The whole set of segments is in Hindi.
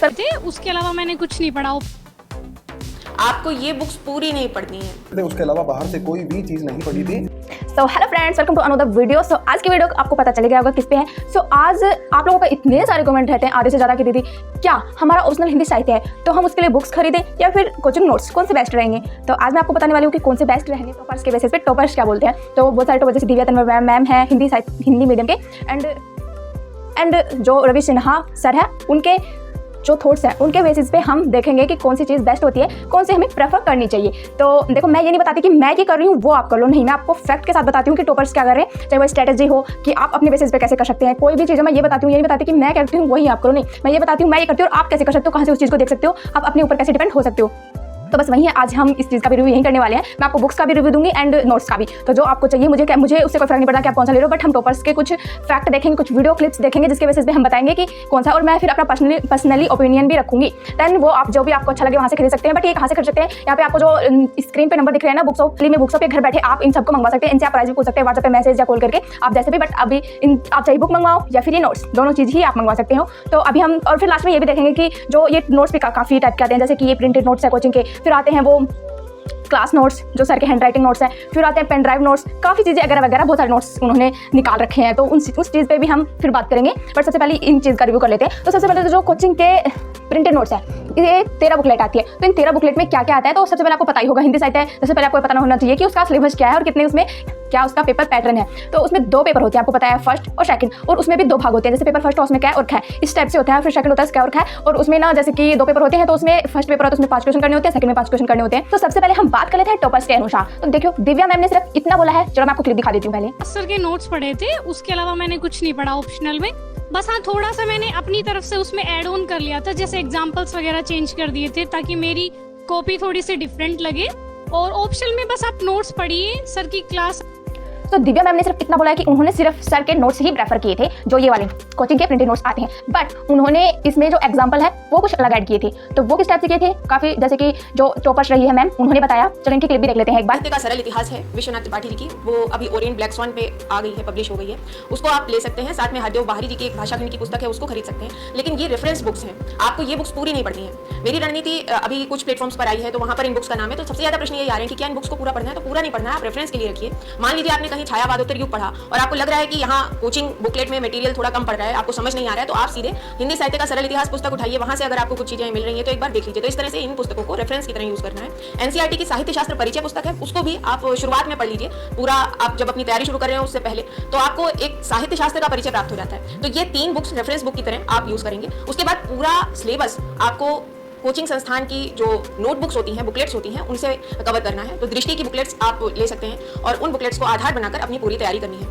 पर थे, उसके अलावा मैंने कुछ नहीं पढ़ा। आपको ये बुक्स पूरी नहीं पढ़नी है, उसके अलावा बाहर से कोई भी चीज नहीं पढ़ी थी। So hello friends, welcome to another video. So आज की वीडियो आपको पता चल गया होगा किस पे है। सो आज आप लोगों का इतने सारे कमेंट रहते हैं आधे से ज़्यादा कि दीदी क्या हमारा ओरिजिनल हिंदी साहित्य है तो हम उसके लिए बुक्स खरीदें या फिर कोचिंग नोट्स, कौन से बेस्ट रहेंगे। तो आज मैं आपको बताने वाली हूँ कि कौन से बेस्ट रहेंगे टॉपर्स के बेसिस पे। टॉपर्स क्या बोलते हैं, तो बहुत सारे टॉपर जैसे दिव्या तन्वर मैम है हिंदी मीडियम के, एंड जो रवि सिन्हा सर है, उनके जो थॉट्स हैं उनके बेसिस पे हम देखेंगे कि कौन सी चीज़ बेस्ट होती है, कौन सी हमें प्रेफर करनी चाहिए। तो देखो, मैं ये नहीं बताती कि मैं ये कर रही हूँ वो आप कर लो, नहीं, मैं आपको फैक्ट के साथ बताती हूँ कि टॉपर्स क्या कर रहे हैं, चाहे वो स्ट्रेटेजी हो कि आप अपने बेसिस पे कैसे कर सकते हैं। कोई भी चीज़ मैं ये बताती हूँ, ये नहीं बताती कि मैं करती हूँ वही आप करो, नहीं, मैं ये बताती हूँ मैं ये करती हूँ और आप कैसे कर सकते हो, कहाँ से उस चीज़ को देख सकते हो, आप अपने ऊपर कैसे डिपेंड हो सकते हो। तो बस वही है, आज हम इस चीज़ का भी रिव्यू यही करने वाले हैं। मैं आपको बुक्स का भी रिव्यू दूंगी एंड नोट्स का भी। तो जो आपको चाहिए, मुझे उससे कोई फर्क नहीं पड़ता कि आप कौन सा ले लो, बट हम टॉपर्स के कुछ फैक्ट देखेंगे, कुछ वीडियो क्लिप्स देखेंगे जिसके बेसिस पे हम बताएंगे कि कौन सा, और मैं फिर अपना पर्सनली ओपिनियन भी रखूंगी। देन वो आप जो भी आपको अच्छा लगे वहाँ से खरीद सकते हैं। बट ये कहाँ से खरीद सकते हैं, यहाँ पे आपको जो स्क्रीन पे नंबर दिख रहे हैं ना, बुक्स ऑफ में बुक्स ऑफ पे घर बैठे आप इन सबको मंगवा सकते हैं। इनसे आप प्राइस भी पूछ सकते हैं व्हाट्सएप पे मैसेज या कॉल करके, आप जैसे भी। बट अभी आप चाहे बुक मंगवाओ या फिर ये नोट्स, दोनों चीज़ ही आप मंगवा सकते हो। तो अभी हम, और फिर लास्ट में ये भी देखेंगे कि जो ये नोट्स भी काफ़ी टाइप के आते हैं, जैसे कि ये प्रिंटेड नोट्स है कोचिंग के, फिर आते हैं वो क्लास नोट्स जो सर के हैंड राइटिंग नोट्स हैं, फिर आते हैं पेन ड्राइव नोट्स, काफ़ी चीज़ें वगैरह वगैरह बहुत सारे नोट्स उन्होंने निकाल रखे हैं। तो उस चीज़ पे भी हम फिर बात करेंगे, बट सबसे पहले इन चीज़ का रिव्यू कर लेते हैं। तो सबसे पहले तो जो कोचिंग के प्रिंटेड नोट्स है, ये 13 बुकलेट आती है। तो इन 13 बुकलेट में क्या क्या आता है, तो सबसे पहले आपको पता ही होगा, हिंदी साहित्य है, सबसे पहले आपको पता होना चाहिए कि उसका सिलेबस क्या है और कितने उसमें क्या उसका पेपर पैटर्न है। तो उसमें 2 पेपर होते हैं, आपको पता है, फर्स्ट और सेकंड, और उसमें भी 2 भाग होते हैं। जैसे पेपर फर्स्ट है उसमें क्या और क्या है, इस टाइप से होता है, फिर सेकंड होता है क्या और क्या है। और उसमें ना जैसे कि 2 पेपर होते हैं, तो उसमें फर्स्ट पेपर होता है, उसमें 5 क्वेश्चन करने होते हैं, सेकंड में 5 क्वेश्चन करने होते हैं। तो सबसे पहले हम बात कर लेते हैं टॉपर्स के अनुसार। तो देखियो, दिव्या मैम ने सिर्फ इतना बोला है, चलो मैं आपको क्लिप दिखा देती हूँ पहले। सर के नोट्स पढ़े थे, उसके अलावा मैंने कुछ नहीं पढ़ा ऑप्शनल में। बस हाँ, थोड़ा सा मैंने अपनी तरफ से उसमें ऐड ऑन कर लिया था, जैसे एग्जांपल्स वगैरह चेंज कर दिए थे ताकि मेरी कॉपी थोड़ी सी डिफरेंट लगे। और ऑप्शनल में बस आप नोट्स पढ़िए, सर की क्लास। तो दिव्या मैम ने सिर्फ इतना बोला है कि उन्होंने सिर्फ सर के नोट्स ही प्रेफर किए थे, जो ये वाले कोचिंग के प्रिंटेड नोट्स आते हैं। बट उन्होंने इसमें जो एग्जांपल है वो कुछ अलग ऐड किए थे। तो वो किस टाइप से किए थे, काफी, जैसे कि जो टॉपर्स रही है मैम, उन्होंने बताया। चलो इनकी क्लिप भी देख लेते हैं एक बार। साहित्य का सरल इतिहास है, विश्वनाथ त्रिपाठी जी की, वो अभी ओरिएंट ब्लैक स्वान पे आ गई है, पब्लिश हो गई है, उसको आप ले सकते हैं। साथ में हरदेव बाहरी जी की एक भाषा खंड की पुस्तक है, उसको खरीद सकते हैं। लेकिन ये रेफरेंस बुक्स हैं, आपको ये बुक्स पूरी नहीं पढ़नी है। मेरी रणनीति अभी कुछ प्लेटफॉर्म्स पर आई है, तो वहाँ पर इन बुक्स का नाम है। तो सबसे ज्यादा प्रश्न ये आ रहे हैं कि क्या इन बुक्स को पूरा पढ़ना है, तो पूरा नहीं पढ़ना है, आप रेफरेंस के लिए रखिए। मान लीजिए आपने कहीं छायावादोत्तर युग और आपको लग रहा है कि यहाँ कोचिंग बुकलेट में मटेरियल थोड़ा कम पड़ रहा है, आपको समझ नहीं आ रहा है, तो आप सीधे हिंदी साहित्य का सरल इतिहास पुस्तक उठाइए, वहां से अगर आपको कुछ चीजें मिल रही हैं तो एक बार देख लीजिए। तो इस तरह से इन पुस्तकों को रेफरेंस की तरह यूज करना है। एनसीईआरटी की साहित्य शास्त्र परिचय पुस्तक है, उसको भी आप शुरुआत में पढ़ लीजिए पूरा। आप जब अपनी तैयारी शुरू कर रहे हैं उससे पहले, तो आपको एक साहित्य शास्त्र का परिचय प्राप्त हो जाता है। तो ये 3 बुक्स रेफरेंस बुक की तरह आप यूज करेंगे। उसके बाद पूरा सिलेबस आपको कोचिंग संस्थान की जो नोटबुक्स होती हैं, बुकलेट्स होती हैं, उनसे कवर करना है। तो दृष्टि की बुकलेट्स आप ले सकते हैं और उन बुकलेट्स को आधार बनाकर अपनी पूरी तैयारी करनी है।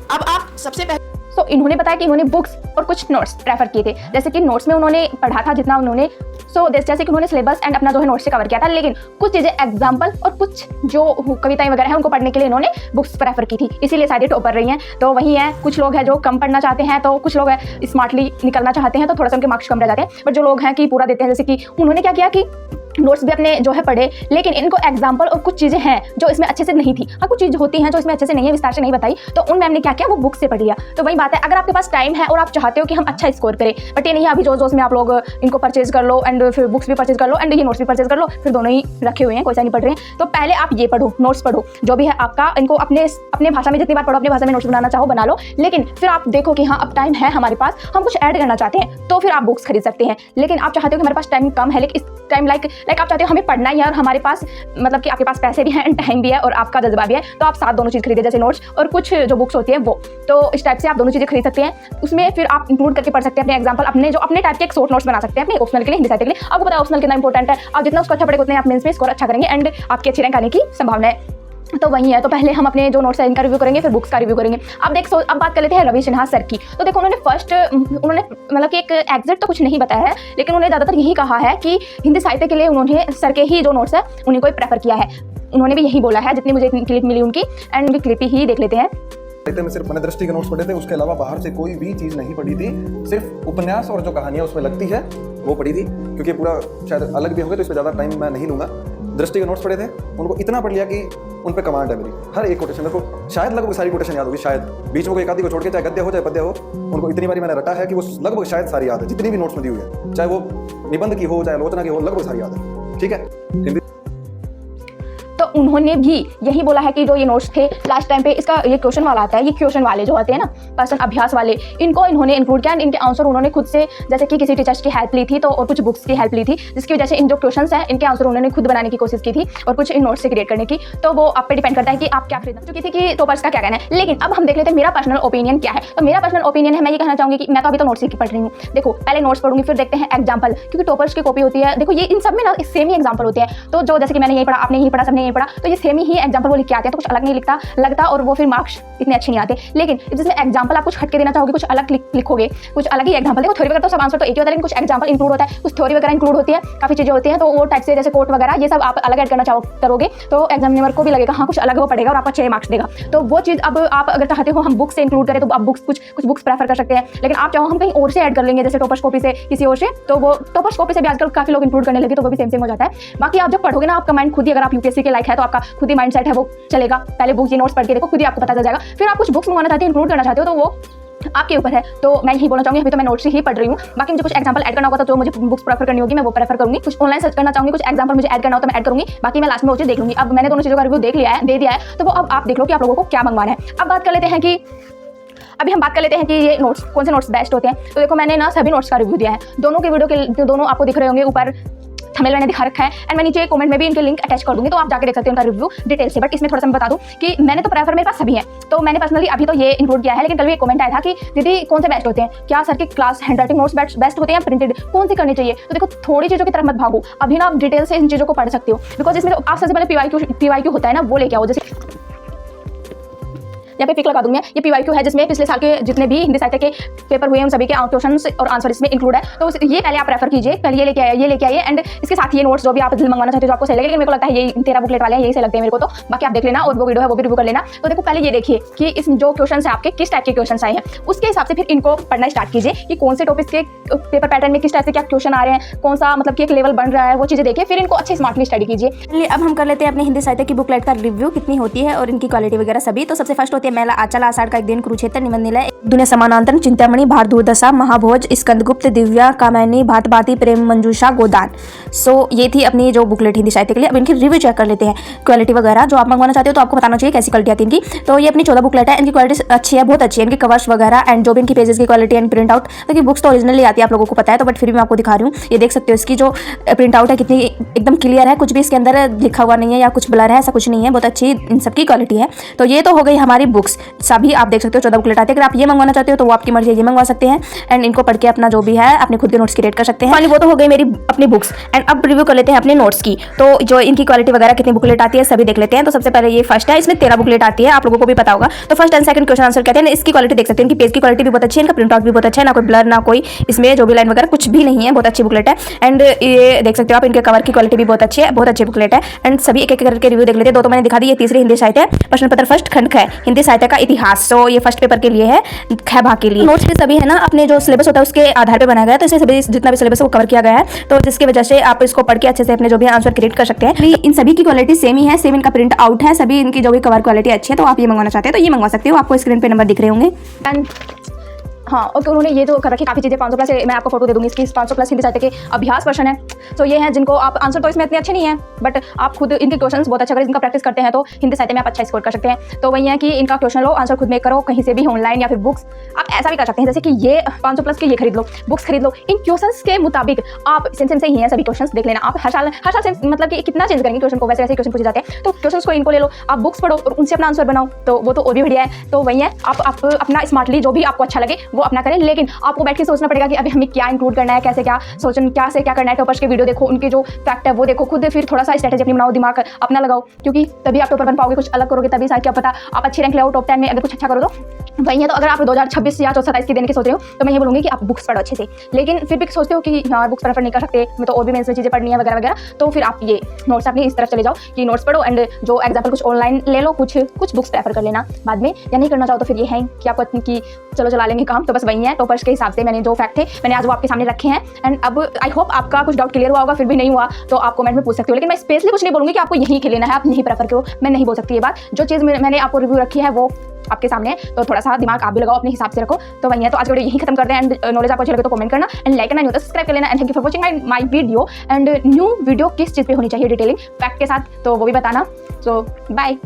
अब आप सबसे पहले तो इन्होंने बताया कि इन्होंने बुक्स और कुछ नोट्स प्रेफर किए थे। जैसे कि नोट्स में उन्होंने पढ़ा था जितना उन्होंने, जैसे कि उन्होंने सिलेबस एंड अपना जो है नोट्स से कवर किया था, लेकिन कुछ चीज़ें एग्जाम्पल और कुछ जो कविताएं वगैरह हैं उनको पढ़ने के लिए इन्होंने बुक्स प्रेफर की थी, इसीलिए शायद ये टॉपर रही हैं। तो वही है, कुछ लोग हैं जो कम पढ़ना चाहते हैं, तो कुछ लोग हैं स्मार्टली निकलना चाहते हैं, तो थोड़ा सा उनके मार्क्स कम रह जाते हैं। बट जो लोग हैं कि पूरा देते हैं, जैसे कि उन्होंने क्या किया कि नोट्स भी अपने जो है पढ़े, लेकिन इनको एग्जाम्पल और कुछ चीज़ें हैं जो इसमें अच्छे से नहीं थी। हाँ, कुछ चीज़ होती हैं जो इसमें अच्छे से नहीं है, विस्तार से नहीं बताई, तो उन मैम ने क्या किया, वो बुक से पढ़ लिया। तो वही बात है, अगर आपके पास टाइम है और आप चाहते हो कि हम अच्छा स्कोर करें, बट ये नहीं है अभी जोश में आप लोग इनको परचेज कर लो एंड फिर बुक्स भी परचेज कर लो एंड ये नोट्स भी परचेज कर लो, फिर दोनों ही रखे हुए हैं, कोई सा नहीं पढ़ रहे हैं। तो पहले आप ये पढ़ो, नोट्स पढ़ो, जो भी है आपका, इनको अपने भाषा में जितनी बार पढ़ो, अपनी भाषा में नोट्स बनाना चाहो बना लो। लेकिन फिर आप देखो कि हाँ, अब टाइम है हमारे पास, हम कुछ ऐड करना चाहते हैं, तो फिर आप बुक्स खरीद सकते हैं। लेकिन आप चाहते हो कि हमारे पास टाइम कम है, लेकिन इस टाइम लाइक आप चाहते हो हमें पढ़ना ही है और हमारे पास, मतलब कि आपके पास पैसे भी हैं एंड टाइम भी है और आपका जज्बा भी है, तो आप साथ दोनों चीज़ खरीदे, जैसे नोट्स और कुछ जो बुक्स होती है वो। तो इस टाइप से आप दोनों चीज़ें खरीद सकते हैं। उसमें फिर आप इंक्लूड करके पढ़ सकते हैं अपने एग्जाम्पल, अपने टाइप के एक शॉर्ट नोट्स बना सकते हैं अपने ऑप्शनल के लिए, हिंदी साहित्य के लिए। आपको पता है ऑप्शनल कितना इंपॉर्टेंट है, आप जितना उसको अच्छा पढ़ेंगे उतने आप मेंस में स्कोर अच्छा करेंगे एंड आपकी अच्छी रैंक आने की संभावना है। तो वही है, तो पहले हम अपने जो नोट्स है इनका रिव्यू करेंगे, फिर बुक्स का रिव्यू करेंगे। अब बात कर लेते हैं रवि सिन्हा सर की। तो देखो, उन्होंने मतलब कि एक एग्जैक्ट तो कुछ नहीं बताया है, लेकिन उन्होंने ज़्यादातर यही कहा है कि हिंदी साहित्य के लिए उन्होंने सर के ही जो नोट्स है उन्हीं को प्रेफर किया है। उन्होंने भी यही बोला है, जितनी मुझे क्लिप मिली उनकी, एंड भी क्लिप ही देख लेते हैं। में सिर्फ मैंने दृष्टि के नोट्स पढ़े थे, उसके अलावा बाहर से कोई भी चीज़ नहीं पढ़ी थी। सिर्फ उपन्यास और जो कहानियाँ उसमें लगती है वो पढ़ी थी, क्योंकि पूरा शायद अलग भी होंगे तो इस पर ज़्यादा टाइम मैं नहीं लूँगा। दृष्टि के नोट्स पढ़े थे उनको इतना पढ़ लिया कि उन पर कमांड है मेरी। हर एक कोटेशन मेरे को शायद लगभग सारी कोटेशन याद होगी, शायद बीच में कोई एक आधी को छोड़ के, चाहे गद्य हो चाहे पद्य हो, उनको इतनी बारी मैंने रटा है कि वो लगभग शायद सारी याद है, जितनी भी नोट्स में दी हुई है, चाहे वो निबंध की हो चाहे आलोचना की हो, लगभग सारी याद है। ठीक है, हिंदी तो उन्होंने भी यही बोला है कि जो ये नोट्स थे लास्ट टाइम पे, इसका ये क्वेश्चन वाला आता है, ये क्वेश्चन वाले जो होते हैं ना पर्सन अभ्यास वाले, इनको इन्होंने इंक्लूड किया। इनके आंसर उन्होंने खुद से, जैसे कि किसी टीचर्स की हेल्प ली थी तो, और कुछ बुक्स की हेल्प ली थी, जिसकी वजह से इन जो क्वेश्चंस हैं इनके आंसर उन्होंने खुद बनाने की कोशिश की थी और कुछ इन नोट्स से क्रिएट करने की। तो वो आप पे डिपेंड करता है कि आप क्या खरीदना चुकी थी कि टॉपर्स का क्या कहना है। लेकिन अब हम देख लेते हैं मेरा पर्सनल ओपिनियन क्या है। तो मेरा पर्सनल ओपिनियन है, मैं ये कहना चाहूंगी कि मैं तो अभी तो नोट्स ही पढ़ रही हूँ। देखो पहले नोट्स पढ़ूंगी, फिर देखते हैं एग्जाम्पल, क्योंकि टॉपर्स की कॉपी होती है। देखो ये इन सब में ना सेम ही एग्जाम्पल होते हैं। तो जो जैसे कि मैंने यही पढ़ा, आपने यही पढ़ा, सबने यही पढ़ा, तो ये सेम ही एग्जाम्पल वो लिख के आते हैं, तो कुछ अलग नहीं लगता और वो फिर मार्क्स इतने अच्छे नहीं आते। लेकिन जैसे एग्जाम्पल आप कुछ हटके देना चाहोगे, कुछ अलग लिखोगे, कुछ अलग ही एग्जाम्पल। देखो थ्योरी वगैरह तो सब आंसर तो एक ही होता है, लेकिन कुछ एग्जाम्पल इंक्लूड होता है, कुछ थ्योरी वगैरह इंक्लूड होती है, काफी चीजें होती हैं। तो वो टाइप से जैसे कोट वगैरह ये सब आप अलग ऐड करना करोगे तो एग्जामिनर को भी लगेगा हाँ कुछ अलग वो पढ़ेगा और आपको 6 मार्क्स देगा। तो वो चीज़ अब आप अगर चाहते हो हम बुक से इंक्लूड करें तो आप कुछ बुक्स प्रेफर कर सकते हैं। लेकिन आप चाहो हम कहीं और से ऐड कर लेंगे, जैसे टॉपर्स कॉपी से किसी और से, तो वो टॉपर्स कॉपी से भी आजकल काफी लोग इंक्लूड करने लगे, तो वो भी सेम हो जाता है। बाकी आप जब पढ़ोगे ना, आपका माइंड खुद ही, अगर आप यूपीएससी के लायक है तो आपका खुद ही माइंड सेट है वो चलेगा। पहले बुक ये नोट्स पढ़ के देखो, खुद ही आपको पता चल जाएगा। फिर आप कुछ बुक्स मंगवाना चाहते हो, इंक्लूड करना चाहते हो, तो वो आपके ऊपर है। तो मैं यही बोलना चाहूंगी, अभी तो मैं नोट्स ही पढ़ रही हूँ। बाकी मुझे कुछ एग्जांपल ऐड करना होगा तो जो मुझे बुक्स प्रेफर करनी होगी मैं वो प्रेफर करूंगी। कुछ ऑनलाइन सर्च करना चाहूंगी, कुछ एग्जांपल मुझे ऐड करना हो तो मैं ऐड करूंगी। बाकी मैं लास्ट में वो चीज़ देख लूंगी। अब मैंने दोनों चीज़ों का रिव्यू दे दिया है, तो वो अब आप देख लो कि आप लोगों को क्या मंगवाना है। अब बात कर लेते हैं कि अभी हम बात कर लेते हैं कि ये नोट्स कौन से नोट्स बेस्ट होते हैं। तो देखो मैंने ना सभी नोट्स का रिव्यू दिया है, दोनों के वीडियो के दोनों आपको दिख रहे होंगे, ऊपर थंबनेल मैंने दिखा रखा है एंड मैं नीचे कमेंट में भी इनके लिंक अटैच कर दूंगी, तो आप जाके देख सकते हैं उनका रिव्यू डिटेल से। बट इसमें थोड़ा सा मैं बता दूं कि मैंने तो प्रेफर, मेरे पास सभी हैं, तो मैंने पर्सनली अभी तो ये इंक्लूड किया है। लेकिन कल भी एक कमेंट आया था कि दीदी कौन से बेस्ट होते हैं, क्या सर के क्लास हैंडराइटिंग नोट्स बेस्ट होते हैं या प्रिंटेड, कौन सी करनी चाहिए। तो देखो थोड़ी चीज़ों की तरफ मत भागो, अभी ना आप डिटेल से इन चीज़ों को पढ़ सकते हो, बिकॉज इसमें आप सबसे पहले पीवाईक्यू होता है ना, वो लेके आओ। जैसे यहाँ पे पिक लगा दूँ मैं, ये पीवाईक्यू है जिसमें पिछले साल के जितने भी हिंदी साहित्य के पेपर हुए हैं उन सभी के क्वेश्चंस और आंसर इसमें इंक्लूड है। तो ये पहले आप रेफर कीजिए, पहले ये लेके आइए एंड इसके साथ ये नोट्स जो भी आप दिल मंगवाना चाहते हो जो आपको सही लगे। लेकिन मेरे को लगता है ये 13 बुकलेट वाले हैं, यही सही लगते हैं मेरे को। तो बाकी आप देख लेना और वो वीडियो है वो भी रिव्यू कर लेना। तो देखो पहले ये देखिए कि इस जो क्वेश्चन है आपके किस टाइप के क्वेश्चन आए हैं, उसके हिसाब से फिर इनको पढ़ना स्टार्ट कीजिए कि कौन से टॉपिक के पेपर पैटर्न में किस टाइप से क्या क्वेश्चन आ रहे हैं, कौन सा मतलब कि एक लेवल बन रहा है, वो चीज़ें देखिए, फिर इनको अच्छे स्मार्टली स्टडी कीजिए। अब हम कर लेते हैं अपने हिंदी साहित्य की बुकलेट का रिव्यू, कितनी होती है और इनकी क्वालिटी वगैरह सभी। तो सबसे फर्स्ट होती है मेला आंचल, आषाढ़ का एक दिन, कुरुक्षेत्र, निबंध निलय, दुनिया समानांतर, चिंतामणि, भारत दूरदशा, महाभोज, स्कंदगुप्त, दिव्या, कामयनी, भातभाती, प्रेम मंजूषा, गोदान। सो ये थी अपनी जो बुकलेट हिंदी साहित्य के लिए। अब इनकी रिव्यू चेक कर लेते हैं, क्वालिटी वगैरह जो आप मंगवाना चाहते हो तो आपको बताना चाहिए कैसी क्वालिटी आती है इनकी। तो ये अपनी 14 बुकलेट है, इनकी क्वालिटी अच्छी है, बहुत अच्छी है, इनकी कवर्स वगैरह एंड जो भी इनकी पेजेस की क्वालिटी एंड प्रिंट आउट। देखिए बुक्स तो ओरिजिनली आती है, आप लोगों को पता है, तो बट फिर भी मैं आपको दिखा रही हूँ। ये देख सकते हो इसकी जो प्रिंट आउट है कितनी एकदम क्लियर है, कुछ भी इसके अंदर लिखा हुआ नहीं है या कुछ ब्लर है, ऐसा कुछ नहीं है, बहुत अच्छी इन सबकी क्वालिटी है। तो ये तो हो गई हमारी बुक्स, सभी आप देख सकते हो 14 बुकलेट आती है। अगर आप ये मंगवाना चाहते हो तो वो आपकी मर्जी है, ये मंगवा सकते हैं एंड इनको पढ़ के अपना जो भी है अपने खुद के नोट्स क्रिएट कर सकते हैं। फाइनली वो तो हो गई मेरी अपनी बुक्स एंड अब रिव्यू कर लेते हैं अपने नोट्स की। तो जो इनकी क्वालिटी वगैरह कितनी बुकलेट आती है सभी देख लेते हैं। तो सबसे पहले ये फर्स्ट है, इसमें 13 बुकलेट आती है, आप लोगों को भी पता होगा। तो first and second question answer कहते हैं, इसकी क्वालिटी देख सकते हैं, इनकी पेज की क्वालिटी भी बहुत अच्छी है, इनका प्रिंट आउट भी बहुत अच्छा है, ना कोई ब्लर ना कोई इसमें जो भी लाइन वगैरह कुछ भी नहीं है, बहुत अच्छी बुकलेट है। एंड ये देख सकते हो आप, इनके कवर की क्वालिटी भी बहुत अच्छी है, बहुत अच्छी बुकलेट है। एंड सभी एक एक करके रिव्यू देख लेते हैं। दो तो मैंने दिखा दी, ये तीसरी हिंदी साहित्य प्रश्न पत्र फर्स्ट खंड है हिंदी साहित्य का इतिहास। तो ये फर्स्ट पेपर के लिए है, ख भाग के लिए। नोट्स भी सभी है ना अपने जो सिलेबस होता है उसके आधार पे बनाया गया है, तो इसे सभी जितना भी सिलेबस है वो कवर किया गया है, तो जिसकी वजह से आप इसको पढ़ के अच्छे से अपने जो भी आंसर क्रिएट कर सकते हैं। इन सभी की क्वालिटी सेम ही है, सेम इनका प्रिंट आउट है, सभी इनकी जो भी कवर क्वालिटी अच्छी है। तो आप ये मंगवाना चाहते हैं तो ये मंगवा सकते हो, आपको स्क्रीन पे नंबर दिख रहे होंगे। एंड हाँ, और तो उन्होंने ये जो कर रखी काफ़ी चीज़ें 500 प्लस, मैं आपको फोटो दे दूंगी इसकी, 500 प्लस हिंदी साहित्य के अभ्यास क्वेश्चन है। तो ये हैं जिनको आप आंसर तो इसमें इतने अच्छे नहीं है, बट आप खुद इनके क्वेश्चंस बहुत अच्छा करें, इनका प्रैक्टिस करते हैं तो हिंदी साहित्य में आप अच्छा स्कोर कर सकते हैं। तो वही है कि इनका क्वेश्चन लो, आंसर खुद में करो, कहीं से भी ऑनलाइन या फिर बुक्स। आप ऐसा भी कर सकते हैं जैसे कि ये 500 प्लस के ये खरीद लो, बुक्स खरीद लो, इन क्वेश्चंस के मुताबिक आप सेम से ही हैं सभी क्वेश्चंस देख लेना। आप हर साल से मतलब कि कितना चेंज करेंगे क्वेश्चन को, वैसे क्वेश्चन पूछे जाते हैं, तो क्वेश्चंस को इनको ले लो, आप बुक्स पढ़ो और उनसे अपना आंसर बनाओ, तो वो तो और भी बढ़िया है। तो वही है, आप अपना स्मार्टली जो भी आपको अच्छा लगे वो अपना करें, लेकिन आपको बैठ के सोचना पड़ेगा कि अभी हमें क्या इंक्लूड करना है, कैसे क्या सोचना, क्या से क्या करना है। टॉपर्स के वीडियो देखो, उनके जो फैक्ट है वो देखो, खुद फिर थोड़ा सा स्ट्रेटेजी अपनी बनाओ, दिमाग अपना लगाओ, क्योंकि तभी आप टॉपर बन पाओगे। कुछ अलग करोगे तभी शायद क्या पता आप अच्छी रैंक ले आओ टॉप 10 में, अगर कुछ अच्छा करो तो वही है। तो अगर आप 2026 या 27 की देने की सोच रहे हो तो मैं ये बोलूँगी कि आप बुक्स पढ़ो अच्छे से, लेकिन फिर भी सोचते हो कि हाँ बुक्स प्रेफर नहीं कर सकते, मैं तो और भी मेंस में चीज़ें पढ़नी है वगैरह वगैरह, तो फिर आप ये नोट्स अपनी इस तरफ चले जाओ कि नोट्स पढ़ो एंड जो एग्जाम्पल कुछ ऑनलाइन ले लो, कुछ बुक्स प्रेफर कर लेना बाद में, या नहीं करना चाहो तो फिर ये है कि आपको कि चलो चला लेंगे काम, तो बस वही है टॉपर्स के हिसाब से मैंने जो फैक्ट थे मैंने आज वो आपके सामने रखे हैं। एंड अब आई होप आपका कुछ डाउट क्लियर हुआ होगा, फिर भी नहीं हुआ तो आप कमेंट में पूछ सकते हो। लेकिन मैं स्पेशली कुछ नहीं बोलूँगी कि आपको यही खेलना है, आप यही प्रेफर करो, मैं नहीं बोल सकती ये बात। जो चीज़ मैंने आपको रिव्यू रखी है वो आपके सामने है, तो थोड़ा सा दिमाग आप भी लगाओ, अपने हिसाब से रखो। तो वही है, तो आज वीडियो यही खत्म कर दें। एंड नॉलेज आपको अच्छी लगे तो कमेंट करना, एंड लाइक करना, नहीं होता सब्सक्राइब कर लेना। And thank you for watching my video. And new video किस चीज़ पे होनी चाहिए डिटेलिंग फैक्ट के साथ, तो वो भी बताना। सो बाय।